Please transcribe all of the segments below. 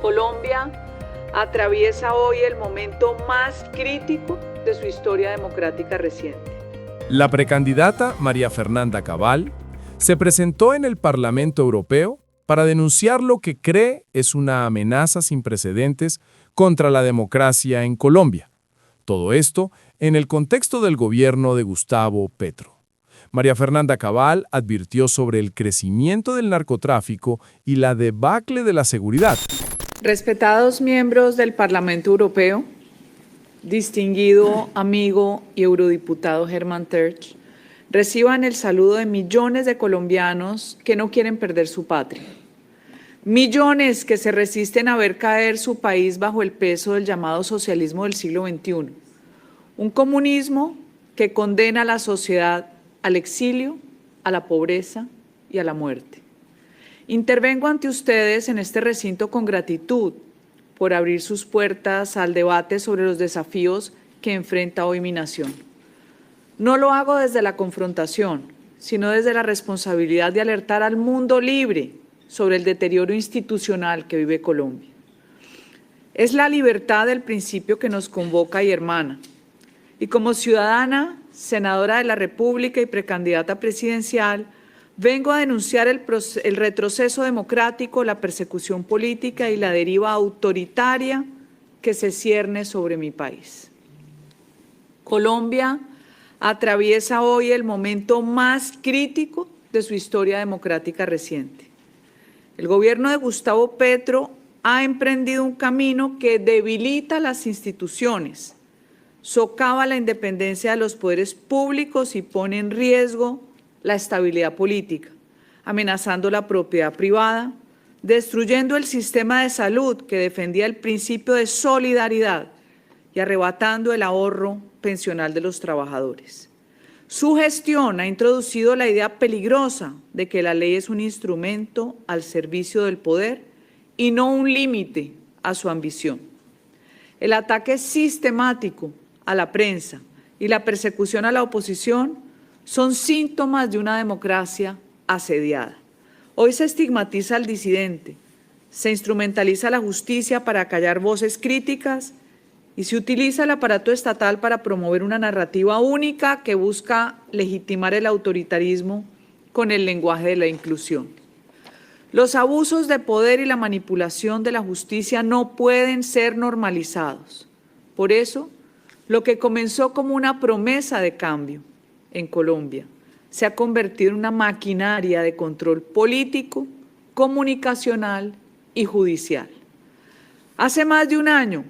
Colombia atraviesa hoy el momento más crítico de su historia democrática reciente. La precandidata María Fernanda Cabal se presentó en el Parlamento Europeo para denunciar lo que cree es una amenaza sin precedentes contra la democracia en Colombia. Todo esto en el contexto del gobierno de Gustavo Petro. María Fernanda Cabal advirtió sobre el crecimiento del narcotráfico y la debacle de la seguridad. Respetados miembros del Parlamento Europeo, distinguido amigo y eurodiputado Herman Tertsch, reciban el saludo de millones de colombianos que no quieren perder su patria. Millones que se resisten a ver caer su país bajo el peso del llamado socialismo del siglo XXI. Un comunismo que condena a la sociedad al exilio, a la pobreza y a la muerte. Intervengo ante ustedes en este recinto con gratitud por abrir sus puertas al debate sobre los desafíos que enfrenta hoy mi nación. No lo hago desde la confrontación, sino desde la responsabilidad de alertar al mundo libre sobre el deterioro institucional que vive Colombia. Es la libertad el principio que nos convoca y hermana. Y como ciudadana, senadora de la República y precandidata presidencial, vengo a denunciar el retroceso democrático, la persecución política y la deriva autoritaria que se cierne sobre mi país. Colombia atraviesa hoy el momento más crítico de su historia democrática reciente. El gobierno de Gustavo Petro ha emprendido un camino que debilita las instituciones, socava la independencia de los poderes públicos y pone en riesgo la estabilidad política, amenazando la propiedad privada, destruyendo el sistema de salud que defendía el principio de solidaridad y arrebatando el ahorro pensional de los trabajadores. Su gestión ha introducido la idea peligrosa de que la ley es un instrumento al servicio del poder y no un límite a su ambición. El ataque sistemático a la prensa y la persecución a la oposición son síntomas de una democracia asediada. Hoy se estigmatiza al disidente, se instrumentaliza la justicia para callar voces críticas y se utiliza el aparato estatal para promover una narrativa única que busca legitimar el autoritarismo con el lenguaje de la inclusión. Los abusos de poder y la manipulación de la justicia no pueden ser normalizados. Por eso, lo que comenzó como una promesa de cambio en Colombia se ha convertido en una maquinaria de control político, comunicacional y judicial. Hace más de un año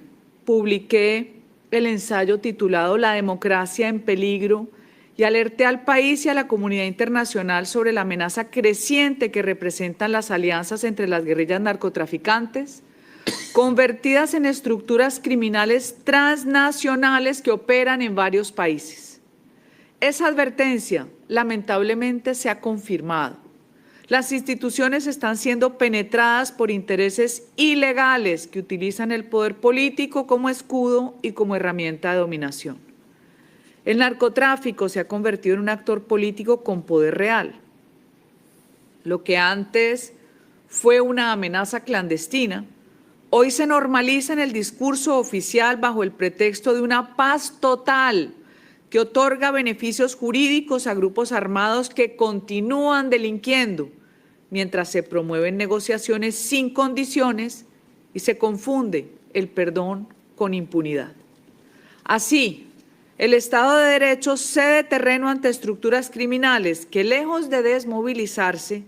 publiqué el ensayo titulado La democracia en peligro y alerté al país y a la comunidad internacional sobre la amenaza creciente que representan las alianzas entre las guerrillas narcotraficantes, convertidas en estructuras criminales transnacionales que operan en varios países. Esa advertencia, lamentablemente, se ha confirmado. Las instituciones están siendo penetradas por intereses ilegales que utilizan el poder político como escudo y como herramienta de dominación. El narcotráfico se ha convertido en un actor político con poder real. Lo que antes fue una amenaza clandestina, hoy se normaliza en el discurso oficial bajo el pretexto de una paz total que otorga beneficios jurídicos a grupos armados que continúan delinquiendo, mientras se promueven negociaciones sin condiciones y se confunde el perdón con impunidad. Así, el Estado de Derecho cede terreno ante estructuras criminales que, lejos de desmovilizarse,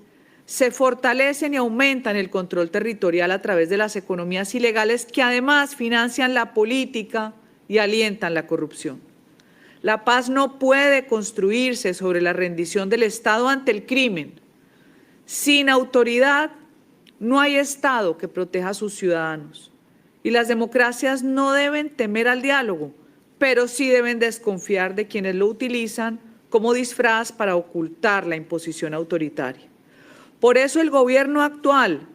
se fortalecen y aumentan el control territorial a través de las economías ilegales que además financian la política y alientan la corrupción. La paz no puede construirse sobre la rendición del Estado ante el crimen. Sin autoridad no hay Estado que proteja a sus ciudadanos. Y las democracias no deben temer al diálogo, pero sí deben desconfiar de quienes lo utilizan como disfraz para ocultar la imposición autoritaria. Por eso el gobierno actual,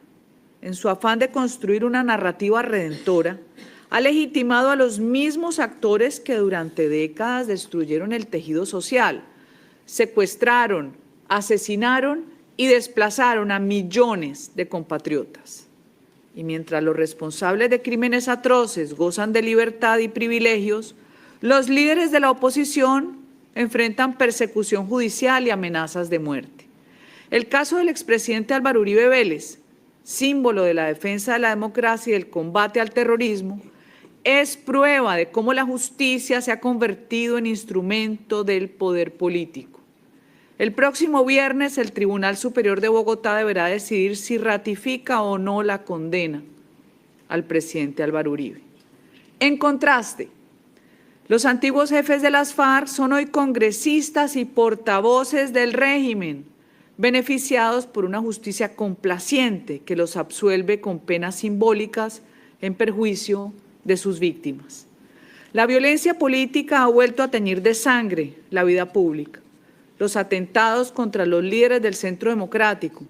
en su afán de construir una narrativa redentora, ha legitimado a los mismos actores que durante décadas destruyeron el tejido social, secuestraron, asesinaron y desplazaron a millones de compatriotas. Y mientras los responsables de crímenes atroces gozan de libertad y privilegios, los líderes de la oposición enfrentan persecución judicial y amenazas de muerte. El caso del expresidente Álvaro Uribe Vélez, símbolo de la defensa de la democracia y el combate al terrorismo, es prueba de cómo la justicia se ha convertido en instrumento del poder político. El próximo viernes, el Tribunal Superior de Bogotá deberá decidir si ratifica o no la condena al presidente Álvaro Uribe. En contraste, los antiguos jefes de las FARC son hoy congresistas y portavoces del régimen, beneficiados por una justicia complaciente que los absuelve con penas simbólicas en perjuicio de sus víctimas. La violencia política ha vuelto a teñir de sangre la vida pública. Los atentados contra los líderes del Centro Democrático,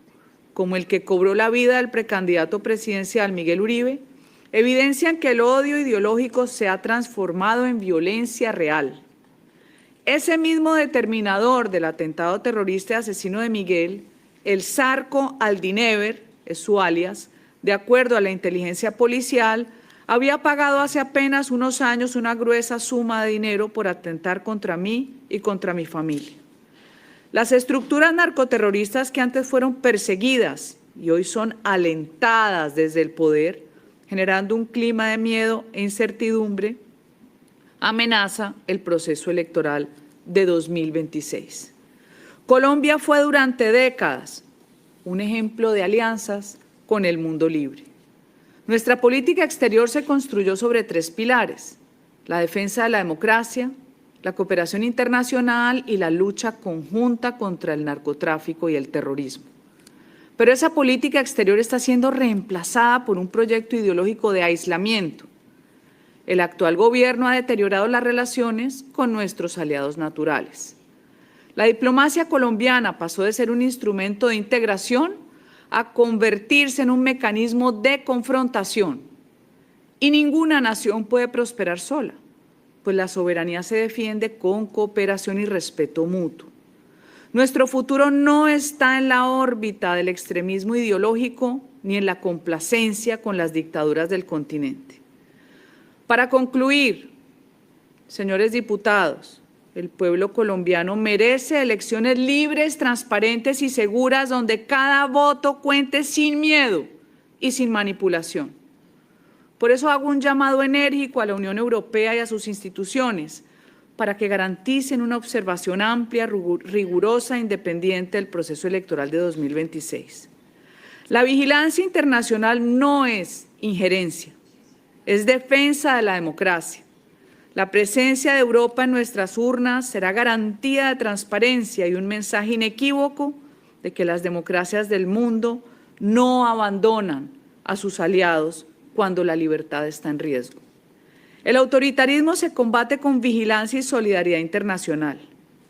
como el que cobró la vida del precandidato presidencial Miguel Uribe, evidencian que el odio ideológico se ha transformado en violencia real. Ese mismo determinador del atentado terrorista y asesino de Miguel, el Zarco Aldinever, es su alias, de acuerdo a la inteligencia policial, había pagado hace apenas unos años una gruesa suma de dinero por atentar contra mí y contra mi familia. Las estructuras narcoterroristas que antes fueron perseguidas y hoy son alentadas desde el poder, generando un clima de miedo e incertidumbre, amenaza el proceso electoral de 2026. Colombia fue durante décadas un ejemplo de alianzas con el mundo libre. Nuestra política exterior se construyó sobre 3 pilares: la defensa de la democracia, la cooperación internacional y la lucha conjunta contra el narcotráfico y el terrorismo. Pero esa política exterior está siendo reemplazada por un proyecto ideológico de aislamiento. El actual gobierno ha deteriorado las relaciones con nuestros aliados naturales. La diplomacia colombiana pasó de ser un instrumento de integración a convertirse en un mecanismo de confrontación. Y ninguna nación puede prosperar sola, pues la soberanía se defiende con cooperación y respeto mutuo. Nuestro futuro no está en la órbita del extremismo ideológico ni en la complacencia con las dictaduras del continente. Para concluir, señores diputados, el pueblo colombiano merece elecciones libres, transparentes y seguras donde cada voto cuente sin miedo y sin manipulación. Por eso hago un llamado enérgico a la Unión Europea y a sus instituciones para que garanticen una observación amplia, rigurosa e independiente del proceso electoral de 2026. La vigilancia internacional no es injerencia, es defensa de la democracia. La presencia de Europa en nuestras urnas será garantía de transparencia y un mensaje inequívoco de que las democracias del mundo no abandonan a sus aliados cuando la libertad está en riesgo. El autoritarismo se combate con vigilancia y solidaridad internacional.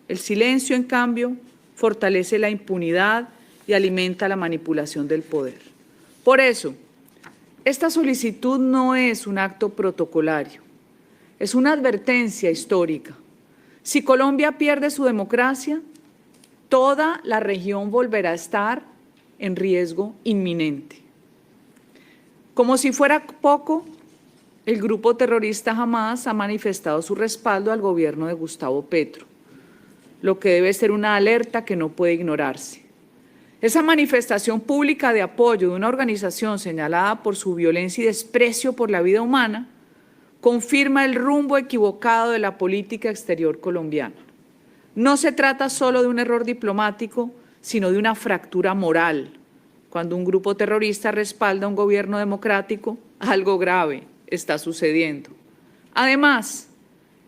El silencio, en cambio, fortalece la impunidad y alimenta la manipulación del poder. Por eso, esta solicitud no es un acto protocolario, es una advertencia histórica. Si Colombia pierde su democracia, toda la región volverá a estar en riesgo inminente. Como si fuera poco, el grupo terrorista Hamás ha manifestado su respaldo al gobierno de Gustavo Petro, lo que debe ser una alerta que no puede ignorarse. Esa manifestación pública de apoyo de una organización señalada por su violencia y desprecio por la vida humana confirma el rumbo equivocado de la política exterior colombiana. No se trata solo de un error diplomático, sino de una fractura moral. Cuando un grupo terrorista respalda a un gobierno democrático, algo grave está sucediendo. Además,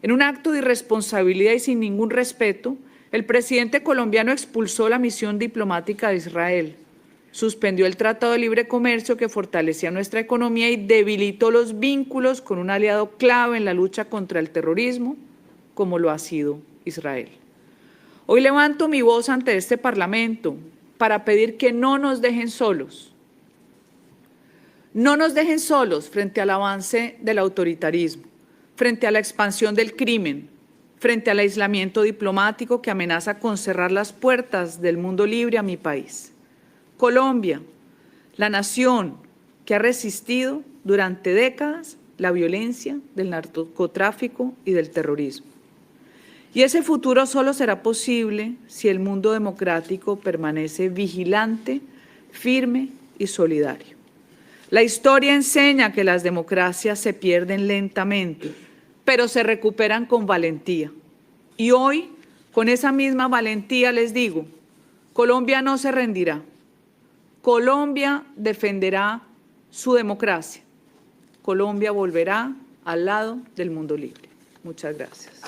en un acto de irresponsabilidad y sin ningún respeto, el presidente colombiano expulsó la misión diplomática de Israel, suspendió el Tratado de Libre Comercio que fortalecía nuestra economía y debilitó los vínculos con un aliado clave en la lucha contra el terrorismo, como lo ha sido Israel. Hoy levanto mi voz ante este Parlamento para pedir que no nos dejen solos. No nos dejen solos frente al avance del autoritarismo, frente a la expansión del crimen, frente al aislamiento diplomático que amenaza con cerrar las puertas del mundo libre a mi país. Colombia, la nación que ha resistido durante décadas la violencia del narcotráfico y del terrorismo. Y ese futuro solo será posible si el mundo democrático permanece vigilante, firme y solidario. La historia enseña que las democracias se pierden lentamente, pero se recuperan con valentía. Y hoy, con esa misma valentía, les digo, Colombia no se rendirá. Colombia defenderá su democracia. Colombia volverá al lado del mundo libre. Muchas gracias.